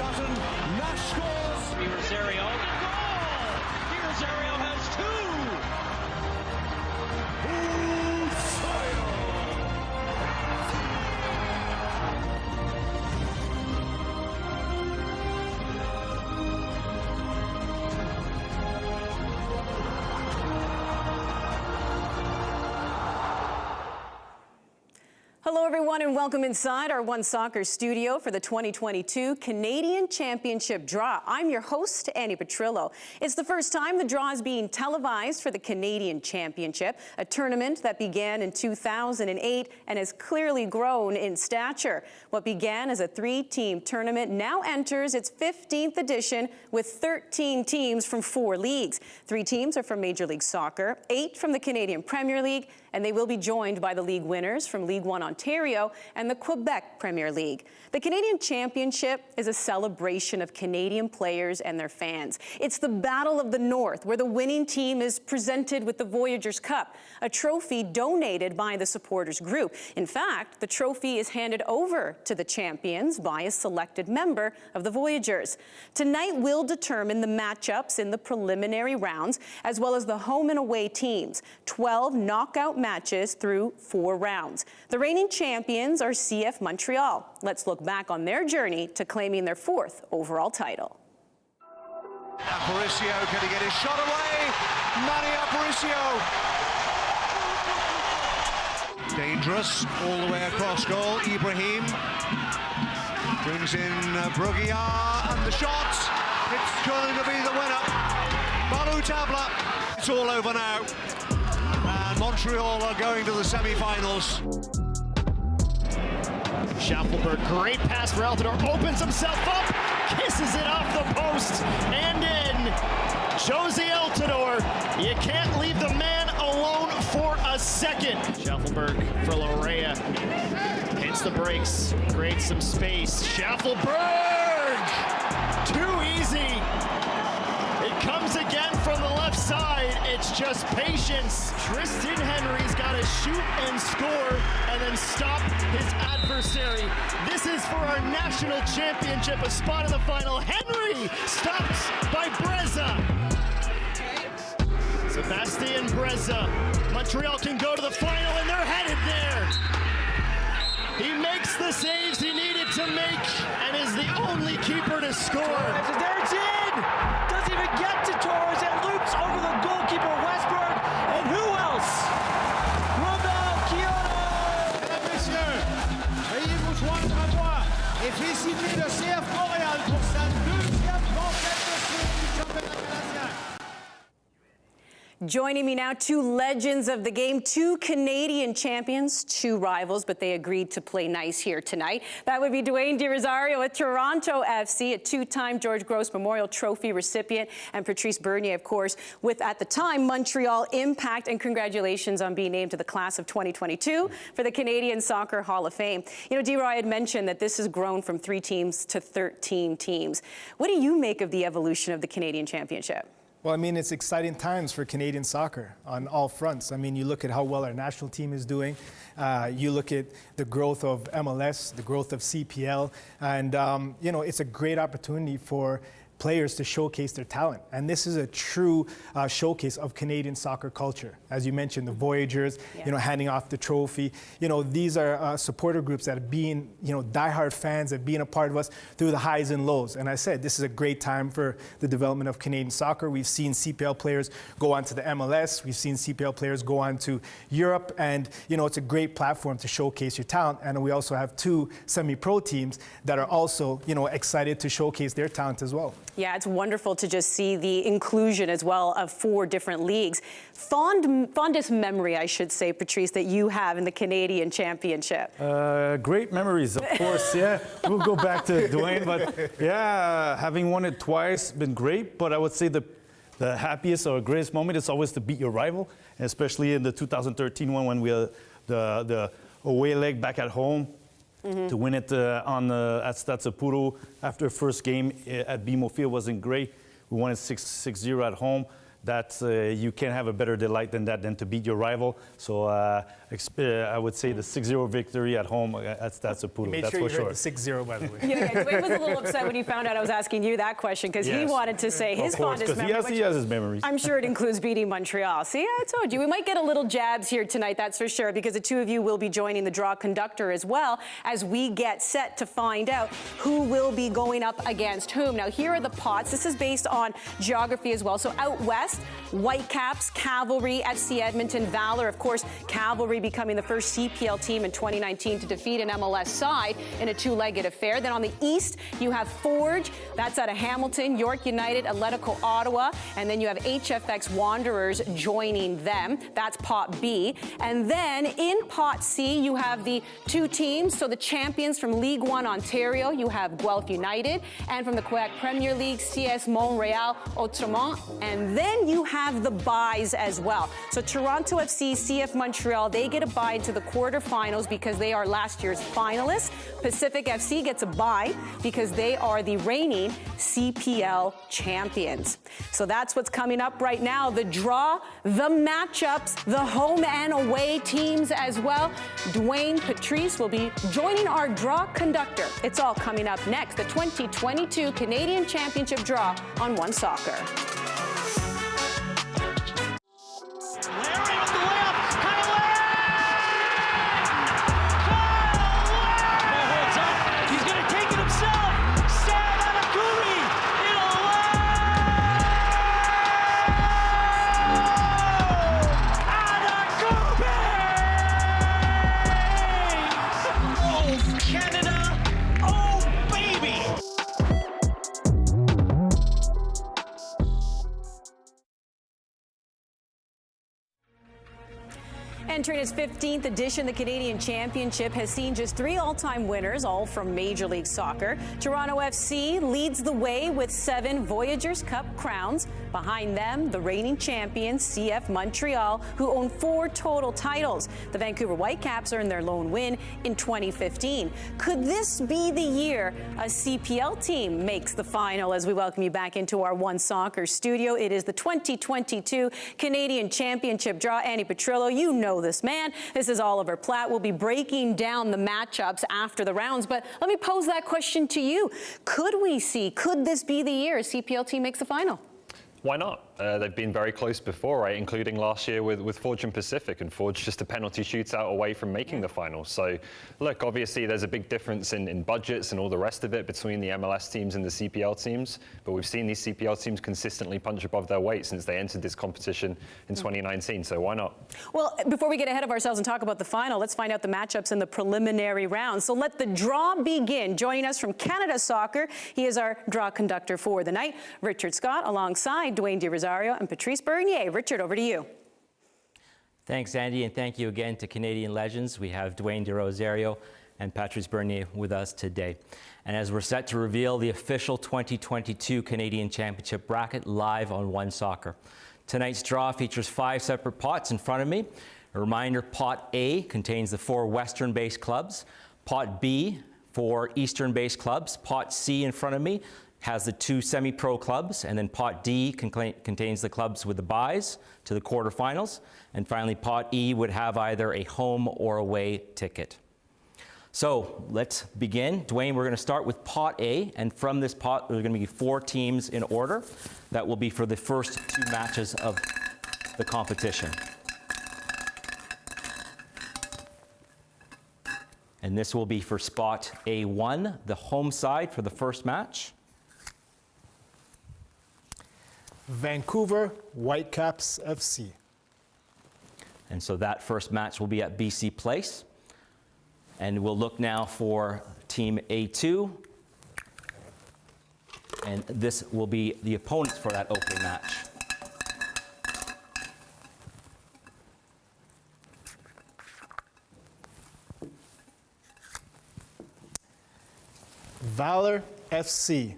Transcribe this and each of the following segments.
Sutton, Nash scores. Rosario, goal! Rosario has two! Hello everyone and welcome inside our One Soccer studio for the 2022 Canadian Championship Draw. I'm your host, Annie Petrillo. It's the first time the draw is being televised for the Canadian Championship, a tournament that began in 2008 and has clearly grown in stature. What began as a 3-team tournament now enters its 15th edition with 13 teams from 4 leagues. 3 teams are from Major League Soccer, 8 from the Canadian Premier League, and they will be joined by the league winners from League One Ontario and the Quebec Premier League. The Canadian Championship is a celebration of Canadian players and their fans. It's the Battle of the North, where the winning team is presented with the Voyageurs Cup, a trophy donated by the supporters group. In fact, the trophy is handed over to the champions by a selected member of the Voyageurs. Tonight will determine the matchups in the preliminary rounds, as well as the home and away teams. 12 knockout matches through 4 rounds. The reigning champions are CF Montreal. Let's look back on their journey to claiming their 4th overall title. Aparicio, can he get his shot away? Manny Aparicio. Dangerous all the way across goal. Ibrahim brings in Bruguière and the shot. It's going to be the winner. Malu Tabla. It's all over now. And Montreal are going to the semi-finals. Schaffelberg, great pass for Altidore, opens himself up, kisses it off the post, and in. Josie Altidore, you can't leave the man alone for a second. Schaffelberg for Lorea, hits the brakes, creates some space. Schaffelberg, too easy. It comes again from the left side. It's just patience. Tristan Henry's got to shoot and score and then stop his adversary. This is for our national championship, a spot in the final. Henry stopped by Breza. Sebastian Breza. Montreal can go to the final and they're headed there. He makes the saves he needed to make and is the only keeper to score. There it's in! Doesn't even get to Torres. It loops over the goalkeeper, Westberg. And who else? Ronald Kyoto! Mesdames, messieurs, veuillez vous joindre à moi et féliciter le CF Montréal pour sa 2e conquête de suite du championnat canadien. Joining me now, 2 legends of the game, 2 Canadian champions, 2 rivals, but they agreed to play nice here tonight. That would be Dwayne De Rosario at Toronto FC, a 2-time George Gross Memorial Trophy recipient, and Patrice Bernier, of course, with, at the time, Montreal Impact. And congratulations on being named to the class of 2022 for the Canadian Soccer Hall of Fame. You know, D-Roy had mentioned that this has grown from 3 teams to 13 teams. What do you make of the evolution of the Canadian Championship? Well, I mean, it's exciting times for Canadian soccer on all fronts. I mean, you look at how well our national team is doing. You look at the growth of MLS, the growth of CPL, and, you know, it's a great opportunity for players to showcase their talent. And this is a true showcase of Canadian soccer culture. As you mentioned, the Voyageurs, you know, handing off the trophy. You know, these are supporter groups that have been, you know, diehard fans that have been a part of us through the highs and lows. And I said, this is a great time for the development of Canadian soccer. We've seen CPL players go on to the MLS. We've seen CPL players go on to Europe. And, you know, it's a great platform to showcase your talent. And we also have 2 semi-pro teams that are also, you know, excited to showcase their talent as well. Yeah, it's wonderful to just see the inclusion as well of 4 different leagues. Fondest memory, I should say, Patrice, that you have in the Canadian Championship? Great memories, of course, yeah. We'll go back to Dwayne, but yeah, having won it twice, been great, but I would say the happiest or greatest moment is always to beat your rival, especially in the 2013 one when we had the away leg back at home. To win it at Stade Saputo after first game at BMO Field wasn't great. We won it 6-0 at home. That's you can't have a better delight than that, than to beat your rival. So I would say the 6-0 victory at home, that's a poodle, Made that's sure for you sure. heard the 6-0, by the way. Yeah, Dwayne was a little upset when he found out I was asking you that question because he Yes. wanted to say his Of course, fondest 'cause memory. he has his memories. I'm sure it includes beating Montreal. See, I told you. We might get a little jabs here tonight, that's for sure, because the two of you will be joining the draw conductor as well as we get set to find out who will be going up against whom. Now, here are the pots. This is based on geography as well. So out west, Whitecaps, Cavalry, FC Edmonton, Valor. Of course, Cavalry becoming the first CPL team in 2019 to defeat an MLS side in a two-legged affair. Then on the east, you have Forge. That's out of Hamilton, York United, Atletico Ottawa. And then you have HFX Wanderers joining them. That's pot B. And then in pot C, you have the two teams. So the champions from League One Ontario, you have Guelph United. And from the Quebec Premier League, CS Montreal, Autremont. And then you have the byes as well. So Toronto FC, CF Montreal, they get a bye into the quarterfinals because they are last year's finalists. Pacific FC gets a bye because they are the reigning CPL champions. So that's what's coming up right now. The draw, the matchups, the home and away teams as well. Dwayne Patrice will be joining our draw conductor. It's all coming up next. The 2022 Canadian Championship draw on One Soccer. Larry with the layup. Kyle Ball holds up. He's going to take it himself. Sam Anakuri in a Oh, Canada. Oh, baby. Entering its 15th edition, the Canadian Championship has seen just 3 all-time winners, all from Major League Soccer. Toronto FC leads the way with 7 Voyageurs Cup crowns. Behind them, the reigning champions, CF Montreal, who own 4 total titles. The Vancouver Whitecaps earned their lone win in 2015. Could this be the year a CPL team makes the final? As we welcome you back into our One Soccer studio, it is the 2022 Canadian Championship draw. Annie Petrillo, you know this man. This is Oliver Platt. We'll be breaking down the matchups after the rounds, but let me pose that question to you. Could this be the year a CPL team makes the final? Why not? They've been very close before, right? Including last year with Forge and Pacific, and Forge just a penalty shootout away from making the final. So, look, obviously there's a big difference in budgets and all the rest of it between the MLS teams and the CPL teams, but we've seen these CPL teams consistently punch above their weight since they entered this competition in 2019, so why not? Well, before we get ahead of ourselves and talk about the final, let's find out the matchups in the preliminary round. So let the draw begin. Joining us from Canada Soccer, he is our draw conductor for the night, Richard Scott, alongside Dwayne De Rosario and Patrice Bernier. Richard, over to you. Thanks, Andy, and thank you again to Canadian Legends. We have Dwayne De Rosario and Patrice Bernier with us today. And as we're set to reveal the official 2022 Canadian Championship bracket live on One Soccer. Tonight's draw features 5 separate pots in front of me. A reminder, pot A contains the 4 Western-based clubs. Pot B, 4 Eastern-based clubs. Pot C in front of me has the 2 semi-pro clubs, and then pot D contains the clubs with the byes to the quarterfinals, and finally pot E would have either a home or away ticket. So let's begin. Dwayne, we're going to start with pot A, and from this pot there are going to be 4 teams in order that will be for the first 2 matches of the competition. And this will be for spot A1, the home side for the first match. Vancouver Whitecaps FC. And so that first match will be at BC Place. And we'll look now for team A2. And this will be the opponents for that opening match. Valor FC.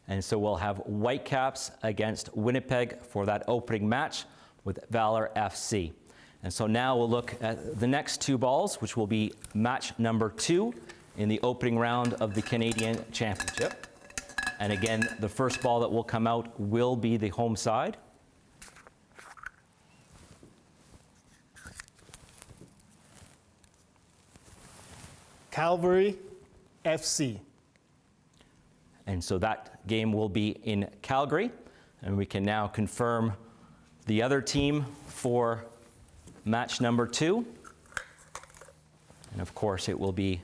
And so we'll have Whitecaps against Winnipeg for that opening match with Valor FC. And so now we'll look at the next 2 balls, which will be match number 2 in the opening round of the Canadian Championship. And again, the first ball that will come out will be the home side. Calgary FC. And so that game will be in Calgary. And we can now confirm the other team for match number 2. And of course, it will be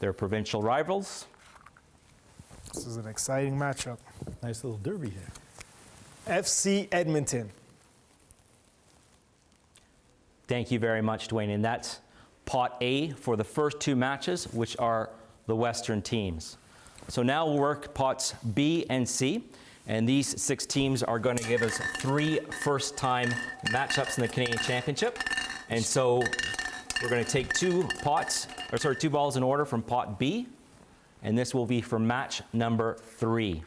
their provincial rivals. This is an exciting matchup. Nice little derby here. FC Edmonton. Thank you very much, Dwayne. And that's Pot A for the first 2 matches, which are the Western teams. So now we'll work Pots B and C. And these 6 teams are going to give us 3 first-time matchups in the Canadian Championship. And so we're going to take 2 balls in order from Pot B. And this will be for match number 3.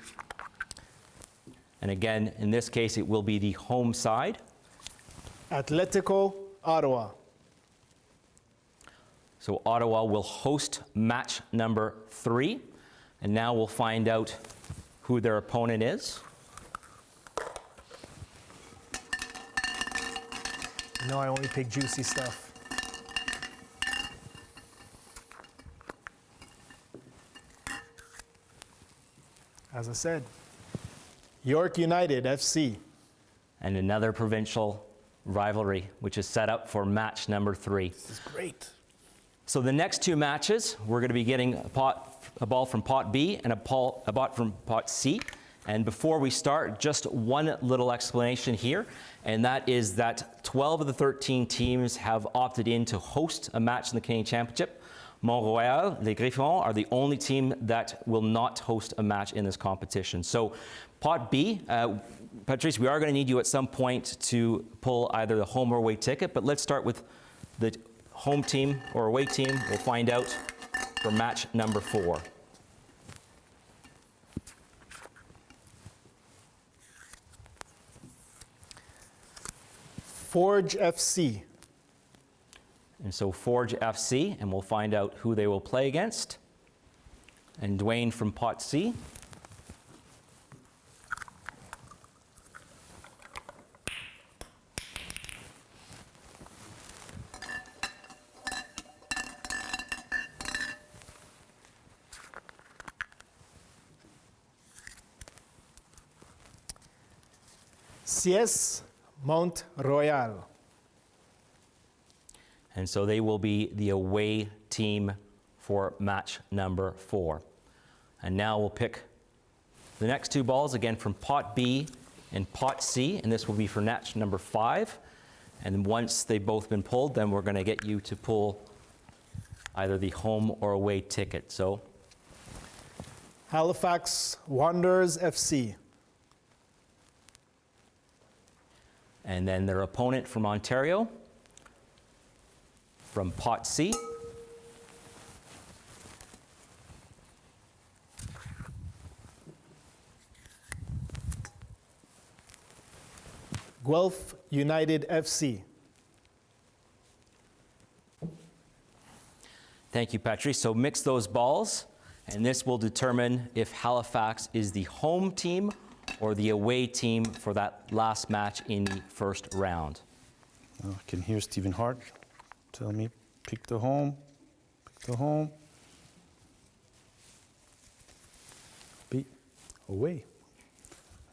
And again, in this case, it will be the home side. Atletico Ottawa. So Ottawa will host match number 3. And now we'll find out who their opponent is. No, I only pick juicy stuff. As I said, York United FC. And another provincial rivalry, which is set up for match number 3. This is great. So the next 2 matches, we're going to be getting a ball from Pot B and a ball from Pot C. And before we start, just one little explanation here, and that is that 12 of the 13 teams have opted in to host a match in the Canadian Championship. Montréal, les Griffons, are the only team that will not host a match in this competition. So Pot B, Patrice, we are going to need you at some point to pull either the home or away ticket, but let's start with the home team or away team. We'll find out for match number 4. Forge FC. And so Forge FC, and we'll find out who they will play against. And Dwayne from Pot C. CS Mount Royal. And so they will be the away team for match number 4. And now we'll pick the next 2 balls again from Pot B and Pot C, and this will be for match number 5. And once they've both been pulled, then we're going to get you to pull either the home or away ticket. So Halifax Wanderers FC. And then their opponent from Ontario, from Pot C. Guelph United FC. Thank you, Patrice. So mix those balls, and this will determine if Halifax is the home team or the away team for that last match in the first round. I can hear Stephen Hart tell me, pick the home, be away.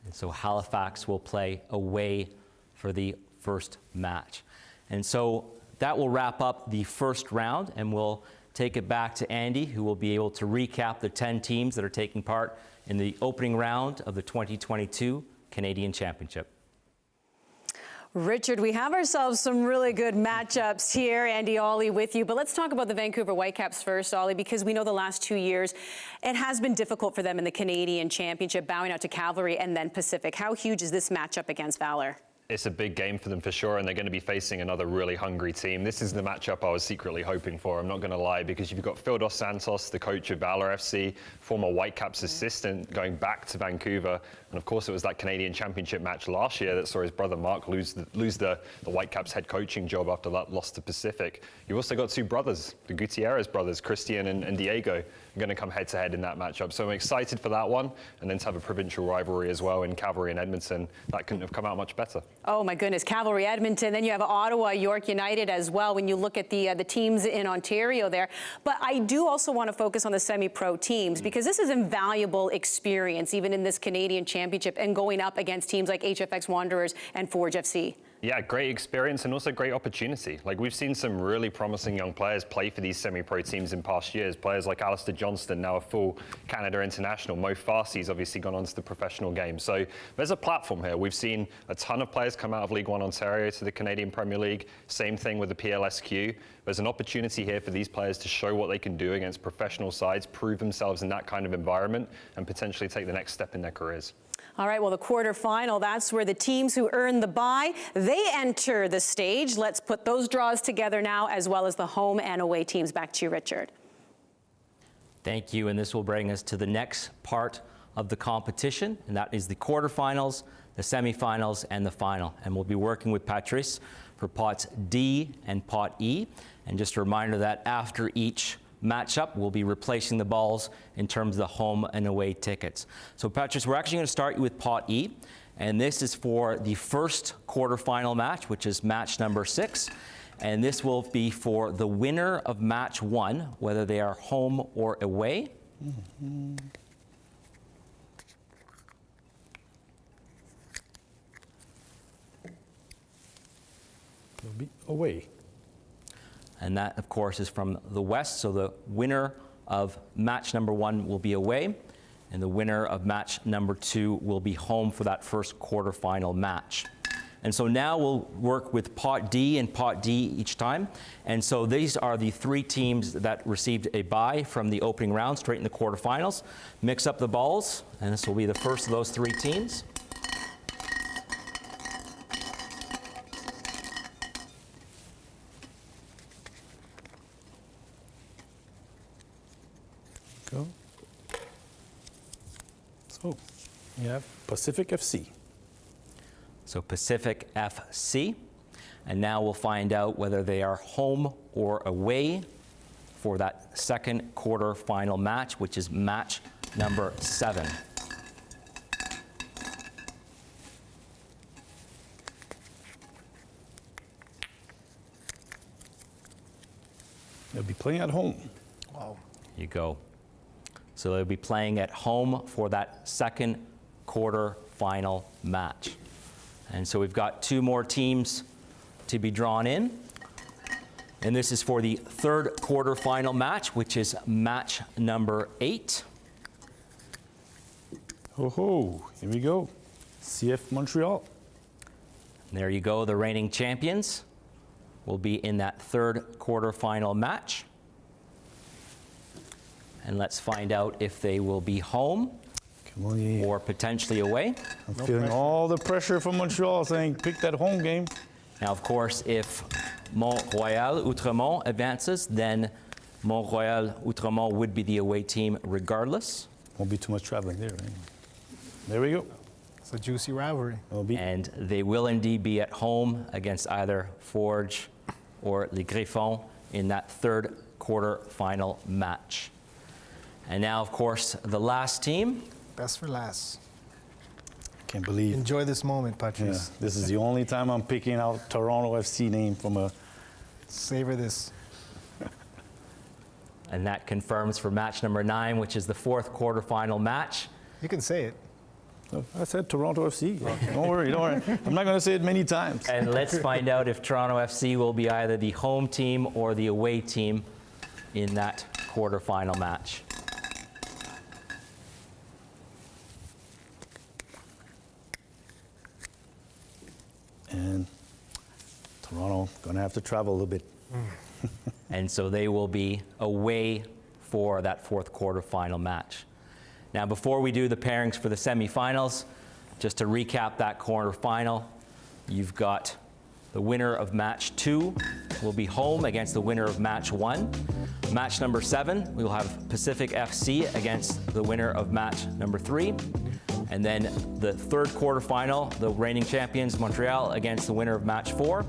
And so Halifax will play away for the first match. And so that will wrap up the first round, and we'll take it back to Andy, who will be able to recap the 10 teams that are taking part in the opening round of the 2022 Canadian Championship. Richard, we have ourselves some really good matchups here. Andy, Ollie with you. But let's talk about the Vancouver Whitecaps first, Ollie, because we know the last 2 years it has been difficult for them in the Canadian Championship, bowing out to Cavalry and then Pacific. How huge is this matchup against Valor? It's a big game for them for sure, and they're going to be facing another really hungry team. This is the matchup I was secretly hoping for, I'm not going to lie, because you've got Phil Dos Santos, the coach of Valor FC, former Whitecaps assistant, going back to Vancouver. And of course, it was that Canadian Championship match last year that saw his brother Mark lose the Whitecaps head coaching job after that loss to Pacific. You've also got two brothers, the Gutierrez brothers, Christian and Diego, are going to come head-to-head in that matchup. So I'm excited for that one, and then to have a provincial rivalry as well in Cavalry and Edmonton. That couldn't have come out much better. Oh my goodness, Cavalry Edmonton. Then you have Ottawa, York United as well when you look at the teams in Ontario there. But I do also want to focus on the semi-pro teams because this is invaluable experience even in this Canadian Championship and going up against teams like HFX Wanderers and Forge FC. Yeah, great experience and also great opportunity. Like, we've seen some really promising young players play for these semi-pro teams in past years. Players like Alistair Johnston, now a full Canada international. Mo Farsi's obviously gone on to the professional game. So there's a platform here. We've seen a ton of players come out of League One Ontario to the Canadian Premier League. Same thing with the PLSQ. There's an opportunity here for these players to show what they can do against professional sides, prove themselves in that kind of environment, and potentially take the next step in their careers. All right, well, the quarterfinal, that's where the teams who earn the bye, they enter the stage. Let's put those draws together now, as well as the home and away teams. Back to you, Richard. Thank you, and this will bring us to the next part of the competition, and that is the quarterfinals, the semifinals, and the final. And we'll be working with Patrice for pots D and pot E. And just a reminder that after each matchup, we'll be replacing the balls in terms of the home and away tickets. So Patrice, we're actually going to start you with pot E, and this is for the first quarterfinal match, which is match number 6. And this will be for the winner of match 1, whether they are home or away. It'll be away. And that, of course, is from the West. So the winner of match number 1 will be away, and the winner of match number 2 will be home for that first quarterfinal match. And so now we'll work with pot D and pot D each time. And so these are the 3 teams that received a bye from the opening round straight in the quarterfinals. Mix up the balls, and this will be the first of those 3 teams. Go. So you have Pacific FC. So Pacific FC. And now we'll find out whether they are home or away for that second quarterfinal match, which is match number 7. They'll be playing at home. Wow. Here you go. So they'll be playing at home for that second quarterfinal match. And so we've got 2 more teams to be drawn in. And this is for the third quarterfinal match, which is match number 8. Oh ho, here we go. CF Montreal. And there you go, the reigning champions will be in that third quarterfinal match. And let's find out if they will be home or potentially away. I'm feeling all the pressure from Montreal saying pick that home game. Now, of course, if Mont-Royal Outremont advances, then Mont-Royal Outremont would be the away team regardless. Won't be too much traveling there, right? There we go. It's a juicy rivalry. And they will indeed be at home against either Forge or Les Griffons in that third quarterfinal match. And now, of course, the last team. Best for last. Can't believe. Enjoy this moment, Patrice. Yeah, this is the only time I'm picking out Toronto FC name from a. Savor this. And that confirms for match number 9, which is the fourth quarterfinal match. You can say it. I said Toronto FC. Don't worry, don't worry. I'm not going to say it many times. And let's find out if Toronto FC will be either the home team or the away team in that quarterfinal match. And Toronto going to have to travel a little bit. And so they will be away for that fourth quarterfinal match. Now, before we do the pairings for the semifinals, just to recap that quarterfinal, you've got the winner of match 2 will be home against the winner of match 1. Match number 7, we will have Pacific FC against the winner of match number 3. And then the third quarterfinal, the reigning champions, Montreal, against the winner of match 4.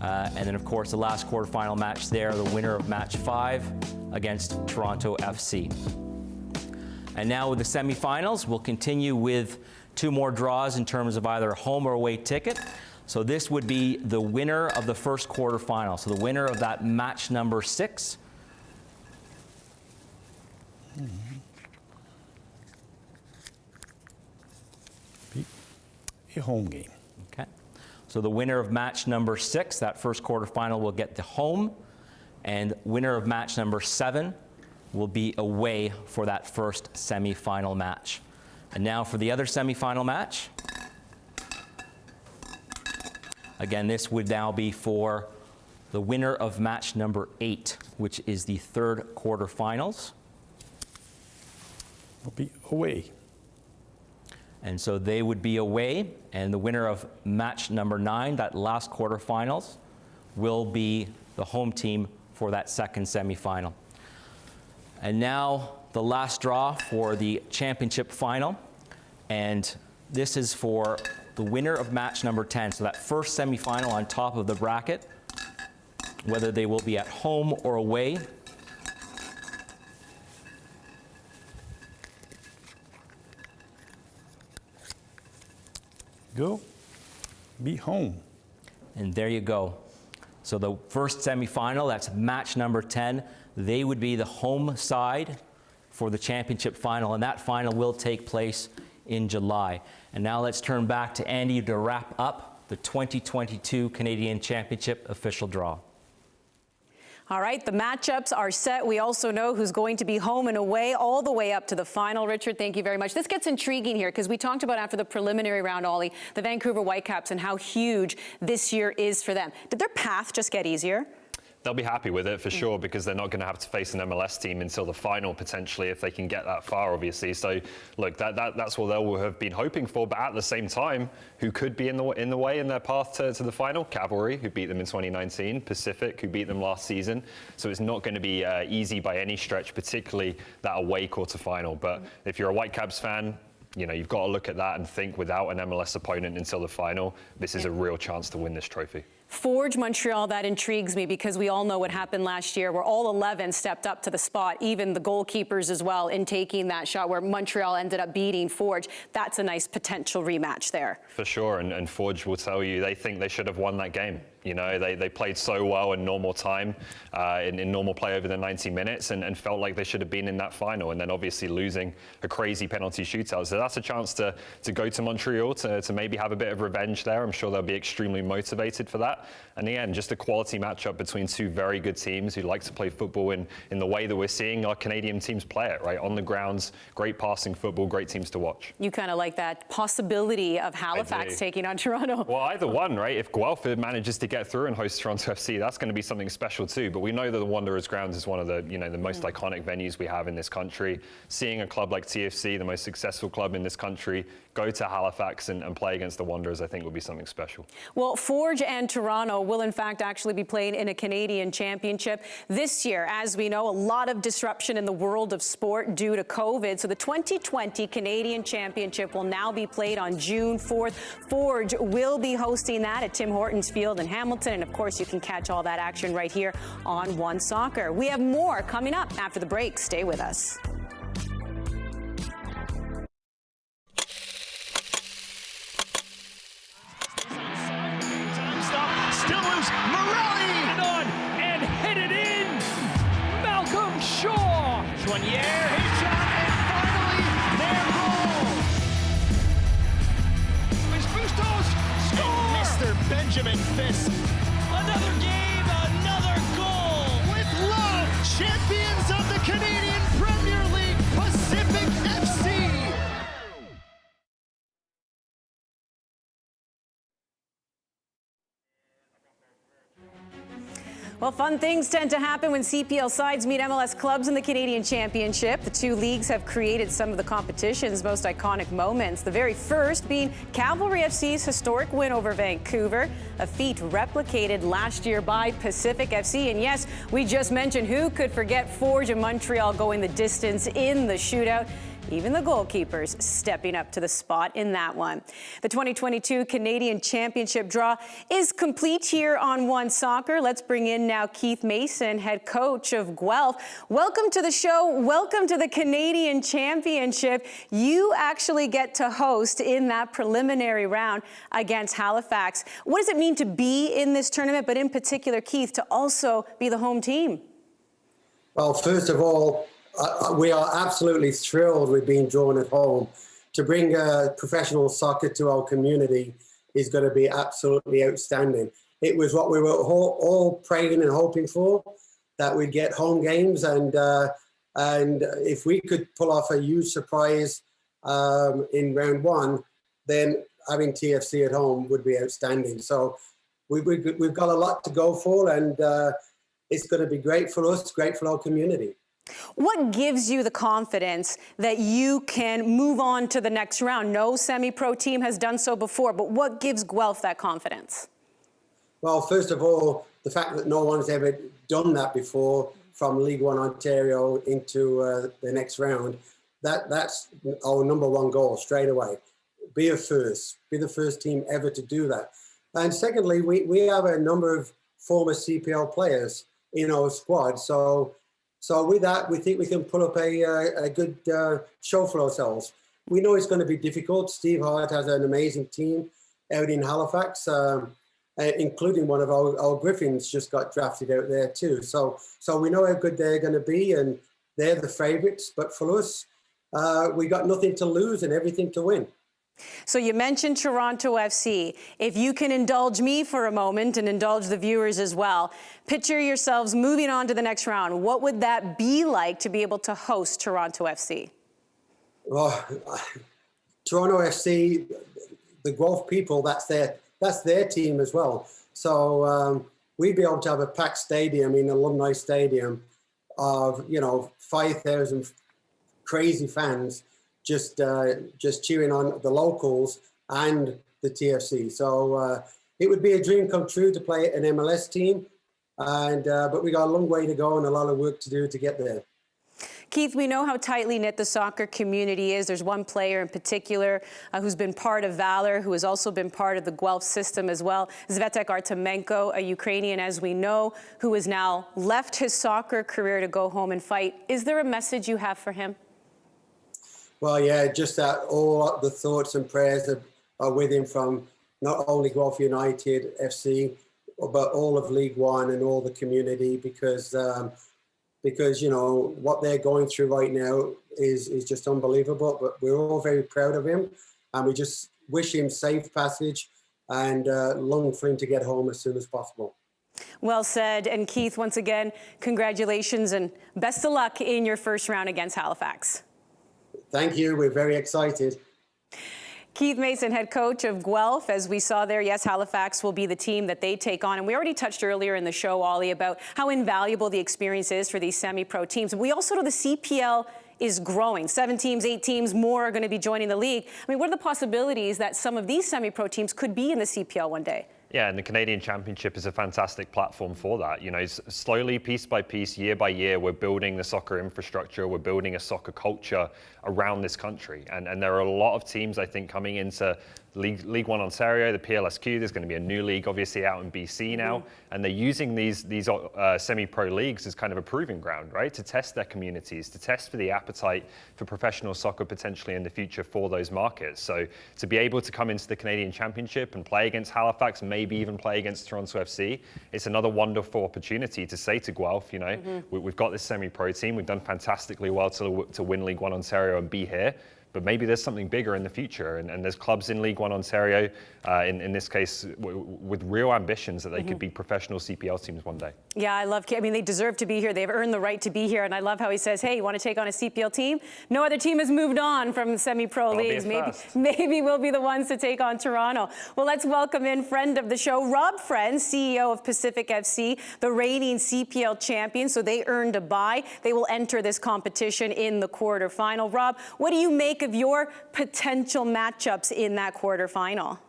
And then, of course, the last quarterfinal match there, the winner of match 5 against Toronto FC. And now with the semifinals, we'll continue with 2 more draws in terms of either a home or away ticket. So this would be the winner of the first quarterfinal. So the winner of that match number 6. A home game. Okay. So the winner of match number 6, that first quarterfinal, will get the home, and winner of match number 7 will be away for that first semifinal match. And now for the other semifinal match. Again, this would now be for the winner of match number 8, which is the third quarterfinals. Will be away. And so they would be away, and the winner of match number 9, that last quarterfinals, will be the home team for that second semifinal. And now the last draw for the championship final, and this is for the winner of match number 10, so that first semifinal on top of the bracket, whether they will be at home or away. Go. Be home. And there you go. So the first semifinal, that's match number 10, they would be the home side for the championship final, and that final will take place in July. And now let's turn back to Andy to wrap up the 2022 Canadian Championship official draw. All right, the matchups are set. We also know who's going to be home and away all the way up to the final. Richard, thank you very much. This gets intriguing here because we talked about after the preliminary round, Ollie, the Vancouver Whitecaps and how huge this year is for them. Did their path just get easier? They'll be happy with it for sure, because they're not going to have to face an MLS team until the final, potentially, if they can get that far, obviously. So, look, that's what they'll have been hoping for. But at the same time, who could be in the way in their path to the final? Cavalry, who beat them in 2019. Pacific, who beat them last season. So it's not going to be easy by any stretch, particularly that away quarterfinal. But if you're a Whitecaps fan, you know, you've got to look at that and think, without an MLS opponent until the final, this is a real chance to win this trophy. Forge Montreal, that intrigues me because we all know what happened last year where all 11 stepped up to the spot, even the goalkeepers as well, in taking that shot where Montreal ended up beating Forge. That's a nice potential rematch there. For sure, and Forge will tell you they think they should have won that game. You know, they played so well in normal time, in normal play over the 90 minutes, and felt like they should have been in that final, and then obviously losing a crazy penalty shootout. So that's a chance to go to Montreal to maybe have a bit of revenge there. I'm sure they'll be extremely motivated for that. And again, just a quality matchup between 2 very good teams who like to play football in the way that we're seeing our Canadian teams play it, right? On the grounds, great passing football, great teams to watch. You kind of like that possibility of Halifax taking on Toronto. Well, either one, right? If Guelph manages to get through and host Toronto FC, that's going to be something special too. But we know that the Wanderers grounds is one of the, the most iconic venues we have in this country. Seeing a club like TFC, the most successful club in this country, go to Halifax and play against the Wanderers, I think would be something special. Well, Forge and Toronto will in fact actually be playing in a Canadian championship this year. As we know, a lot of disruption in the world of sport due to COVID. So the 2020 Canadian Championship will now be played on June 4th. Forge will be hosting that at Tim Hortons Field in Hamilton. And of course, you can catch all that action right here on One Soccer. We have more coming up after the break. Stay with us. His shot, and finally, their goal! Luis Bustos scores! Mr. Benjamin Fisk. Another game, another goal! With love, champions of the Canadian Premier League, Pacific FC! Well, fun things tend to happen when CPL sides meet MLS clubs in the Canadian Championship. The two leagues have created some of the competition's most iconic moments, the very first being Cavalry FC's historic win over Vancouver, a feat replicated last year by Pacific FC. And yes, we just mentioned, who could forget Forge and Montreal going the distance in the shootout? Even the goalkeepers stepping up to the spot in that one. The 2022 Canadian Championship draw is complete here on One Soccer. Let's bring in now Keith Mason, head coach of Guelph. Welcome to the show. Welcome to the Canadian Championship. You actually get to host in that preliminary round against Halifax. What does it mean to be in this tournament, but in particular, Keith, to also be the home team? Well, first of all, we are absolutely thrilled with being drawn at home. To bring professional soccer to our community is going to be absolutely outstanding. It was what we were all praying and hoping for, that we'd get home games, and if we could pull off a huge surprise in round one, then having TFC at home would be outstanding. So we've got a lot to go for, and it's going to be great for us, great for our community. What gives you the confidence that you can move on to the next round? No semi-pro team has done so before, but what gives Guelph that confidence? Well, first of all, the fact that no one's ever done that before, from League One Ontario into the next round, that's our number one goal straight away. Be the first team ever to do that. And secondly, we have a number of former CPL players in our squad, so with that, we think we can put up a good show for ourselves. We know it's going to be difficult. Steve Hart has an amazing team out in Halifax, including one of our Griffins just got drafted out there too. So we know how good they're going to be, and they're the favourites. But for us, we got nothing to lose and everything to win. So you mentioned Toronto FC. If you can indulge me for a moment and indulge the viewers as well, picture yourselves moving on to the next round. What would that be like to be able to host Toronto FC? Well, Toronto FC, the Guelph people, that's their team as well. So we'd be able to have a packed stadium in Alumni Stadium of 5,000 crazy fans. Just cheering on the locals and the TFC. So it would be a dream come true to play an MLS team, but we got a long way to go and a lot of work to do to get there. Keith, we know how tightly knit the soccer community is. There's one player in particular who's been part of Valor, who has also been part of the Guelph system as well. Zvetek Artemenko, a Ukrainian, as we know, who has now left his soccer career to go home and fight. Is there a message you have for him? Well, yeah, just that all the thoughts and prayers are with him from not only Guelph United FC, but all of League One and all the community, because what they're going through right now is just unbelievable. But we're all very proud of him, and we just wish him safe passage and long for him to get home as soon as possible. Well said. And Keith, once again, congratulations and best of luck in your first round against Halifax. Thank you. We're very excited. Keith Mason, head coach of Guelph. As we saw there, yes, Halifax will be the team that they take on. And we already touched earlier in the show, Ollie, about how invaluable the experience is for these semi-pro teams. We also know the CPL is growing. 7 teams, 8 teams more are going to be joining the league. I mean, what are the possibilities that some of these semi-pro teams could be in the CPL one day? Yeah, and the Canadian Championship is a fantastic platform for that. Slowly, piece by piece, year by year, we're building the soccer infrastructure, we're building a soccer culture around this country. And there are a lot of teams, I think, coming into League One Ontario, the PLSQ. There's going to be a new league, obviously, out in BC now. And they're using these semi-pro leagues as kind of a proving ground, right? To test their communities, to test for the appetite for professional soccer potentially in the future for those markets. So to be able to come into the Canadian Championship and play against Halifax, maybe even play against Toronto FC, it's another wonderful opportunity to say to Guelph, we've got this semi-pro team. We've done fantastically well to win League One Ontario and be here. but maybe there's something bigger in the future. And there's clubs in League One Ontario, in this case, with real ambitions that they could be professional CPL teams one day. Yeah, I love, I mean, they deserve to be here. They've earned the right to be here. And I love how he says, hey, you want to take on a CPL team? No other team has moved on from the semi-pro leagues. Maybe we'll be the ones to take on Toronto. Well, let's welcome in friend of the show, Rob Friend, CEO of Pacific FC, the reigning CPL champions. So they earned a bye. They will enter this competition in the quarterfinal. Rob, what do you make of your potential matchups in that quarterfinal?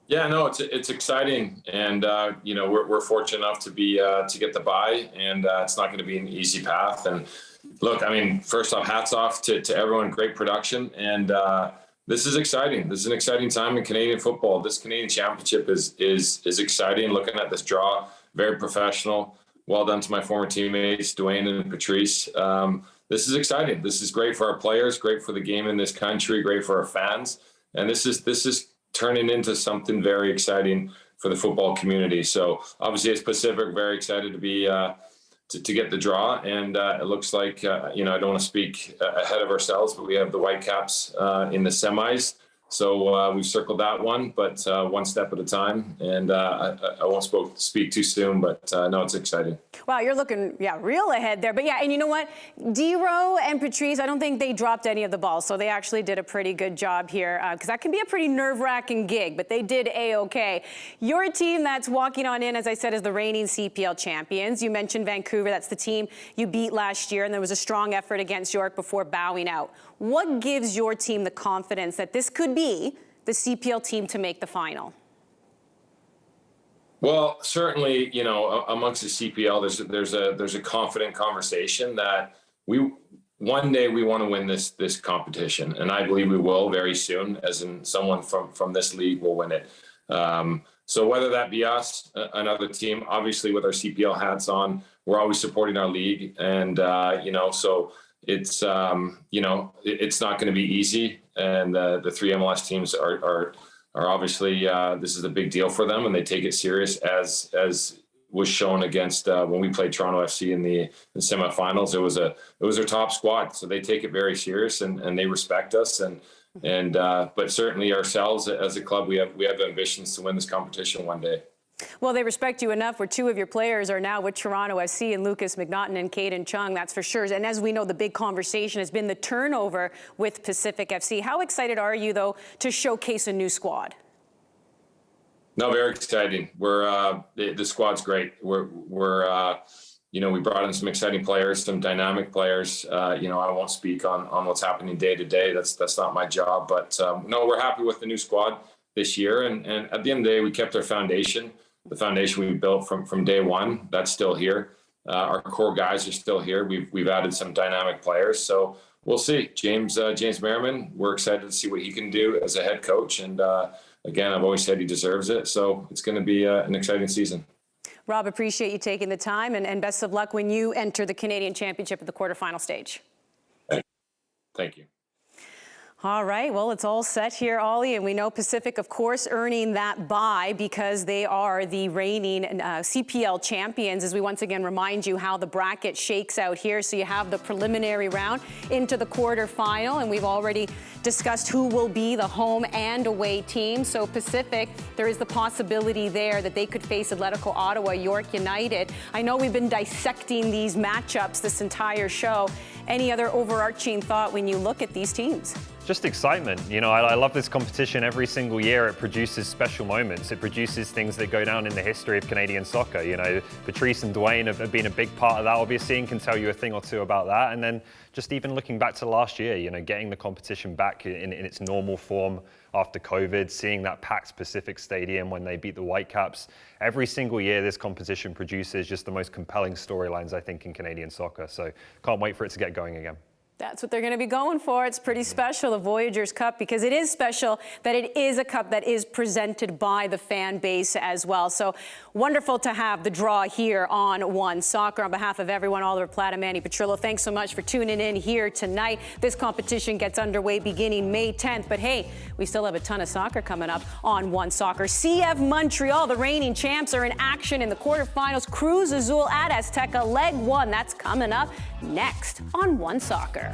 Yeah, no, it's exciting, and you know, we're fortunate enough to be to get the bye, and it's not going to be an easy path. And look, I mean, first off, hats off to everyone. Great production, and this is exciting. This is an exciting time in Canadian football. This Canadian Championship is exciting. Looking at this draw, very professional. Well done to my former teammates, Dwayne and Patrice. This is exciting. This is great for our players, great for the game in this country, great for our fans, and this is turning into something very exciting for the football community. So obviously as Pacific, very excited to be to get the draw. And it looks like, you know, I don't want to speak ahead of ourselves, but we have the Whitecaps in the semis. So we've circled that one, but one step at a time. And I won't speak too soon, but no, it's exciting. Wow, you're looking, real ahead there. But yeah, and you know what? D-Row and Patrice, I don't think they dropped any of the balls. So they actually did a pretty good job here, because that can be a pretty nerve-wracking gig, but they did A-OK. Your team that's walking on in, as I said, is the reigning CPL champions. You mentioned Vancouver. That's the team you beat last year, and there was a strong effort against York before bowing out. What gives your team the confidence that this could be the CPL team to make the final? Well, certainly, you know, amongst the CPL, there's a confident conversation that one day we want to win this competition, and I believe we will very soon. As in, someone from this league will win it. So whether that be us, another team, obviously with our CPL hats on, we're always supporting our league, and you know, so it's you know, it's not going to be easy, and the three MLS teams are obviously this is a big deal for them, and they take it serious, as was shown against when we played Toronto FC in the semifinals. It was their top squad, so they take it very serious, and they respect us, and but certainly ourselves as a club, we have ambitions to win this competition one day. Well, they respect you enough where two of your players are now with Toronto FC, and Lucas McNaughton and Caden Chung, that's for sure. And as we know, the big conversation has been the turnover with Pacific FC. How excited are you, though, to showcase a new squad? No, very exciting. We're the squad's great. We're you know, we brought in some exciting players, some dynamic players. You know, I won't speak on what's happening day to day. That's not my job. But no, we're happy with the new squad this year. And at the end of the day, we kept our foundation. The foundation we built from day one, that's still here. Our core guys are still here. We've added some dynamic players, so we'll see. James Merriman, we're excited to see what he can do as a head coach. And again, I've always said he deserves it. So it's going to be an exciting season. Rob, appreciate you taking the time, and best of luck when you enter the Canadian Championship at the quarterfinal stage. Thank you. All right, well, it's all set here, Ollie, and we know Pacific, of course, earning that bye because they are the reigning CPL champions, as we once again remind you how the bracket shakes out here. So you have the preliminary round into the quarterfinal, and we've already discussed who will be the home and away team. So Pacific, there is the possibility there that they could face Atletico Ottawa, York United. I know we've been dissecting these matchups this entire show. Any other overarching thought when you look at these teams? Just excitement. You know, I love this competition every single year. It produces special moments. It produces things that go down in the history of Canadian soccer. You know, Patrice and Dwayne have been a big part of that, obviously, and can tell you a thing or two about that. And then just even looking back to last year, you know, getting the competition back in its normal form after COVID, seeing that packed Pacific Stadium when they beat the Whitecaps. Every single year, this competition produces just the most compelling storylines, I think, in Canadian soccer. So can't wait for it to get going again. That's what they're going to be going for. It's pretty special, the Voyageurs Cup, because it is special that it is a cup that is presented by the fan base as well. So wonderful to have the draw here on One Soccer. On behalf of everyone, Oliver Platt and Manny Petrillo, thanks so much for tuning in here tonight. This competition gets underway beginning May 10th. But hey, we still have a ton of soccer coming up on One Soccer. CF Montreal, the reigning champs, are in action in the quarterfinals. Cruz Azul at Azteca, leg one. That's coming up next on One Soccer.